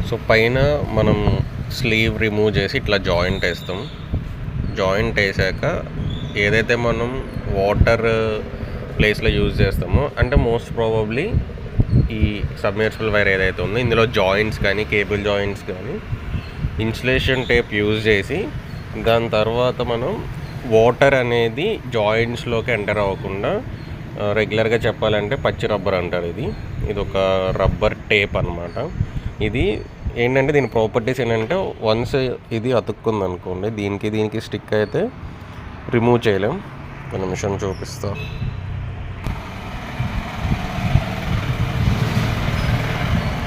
So పైన మనం slew remove చేసి ఇట్లా జాయింట్ వేస్తాం. జాయింట్ వేసాక ఏదైతే మనం వాటర్ ప్లేస్లో యూజ్ చేస్తామో, అంటే మోస్ట్ ప్రాబబ్లీ ఈ సబ్మెర్సిబుల్ వైర్ ఏదైతే ఉందో ఇందులో జాయింట్స్ కానీ కేబుల్ జాయింట్స్ కానీ ఇన్సులేషన్ టేప్ యూజ్ చేసి, దాని తర్వాత మనం వాటర్ అనేది జాయింట్స్లోకి ఎంటర్ అవ్వకుండా రెగ్యులర్గా చెప్పాలంటే పచ్చి రబ్బర్ అంటారు. ఇది ఒక రబ్బర్ టేప్ అనమాట. ఇది ఏంటంటే దీని ప్రాపర్టీస్ ఏంటంటే వన్స్ ఇది అతుక్కుంది అనుకోండి, దీనికి స్టిక్ అయితే రిమూవ్ చేయలేం. ఒక నిమిషం చూపిస్తా.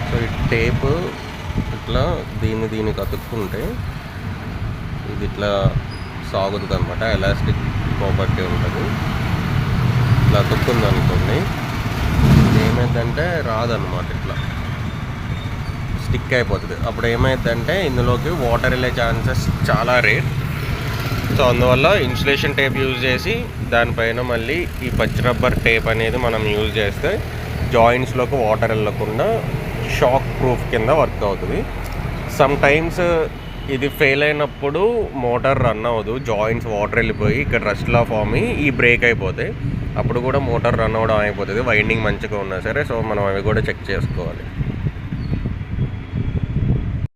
సో ఈ టేప్ ఇట్లా దీనికి అతుక్కుంటే ఇది ఇట్లా సాగుతుంది అనమాట. ఎలాస్టిక్ ప్రాపర్టీ ఉంటుంది. ఇట్లా అతుక్కుంది అనుకోండి, ఇది ఏమైందంటే రాదన్నమాట, ఇట్లా స్టిక్ అయిపోతుంది. అప్పుడు ఏమైందంటే ఇందులోకి వాటర్ వెళ్ళే ఛాన్సెస్ చాలా రేర్. సో అందువల్ల ఇన్సులేషన్ టేప్ యూజ్ చేసి దానిపైన మళ్ళీ ఈ పచ్చి రబ్బర్ టేప్ అనేది మనం యూజ్ చేస్తే జాయింట్స్లోకి వాటర్ వెళ్ళకుండా షాక్ ప్రూఫ్ కింద వర్క్ అవుతుంది. సమ్ టైమ్స్ ఇది ఫెయిల్ అయినప్పుడు మోటార్ రన్ అవ్వదు, జాయింట్స్ వాటర్ వెళ్ళిపోయి ఇక్కడ రస్ట్లా ఫామ్ అయ్యి ఈ బ్రేక్ అయిపోతాయి. అప్పుడు కూడా మోటార్ రన్ అవ్వడం అయిపోతుంది, వైండింగ్ మంచిగా ఉన్నా సరే. సో మనం అవి కూడా చెక్ చేసుకోవాలి.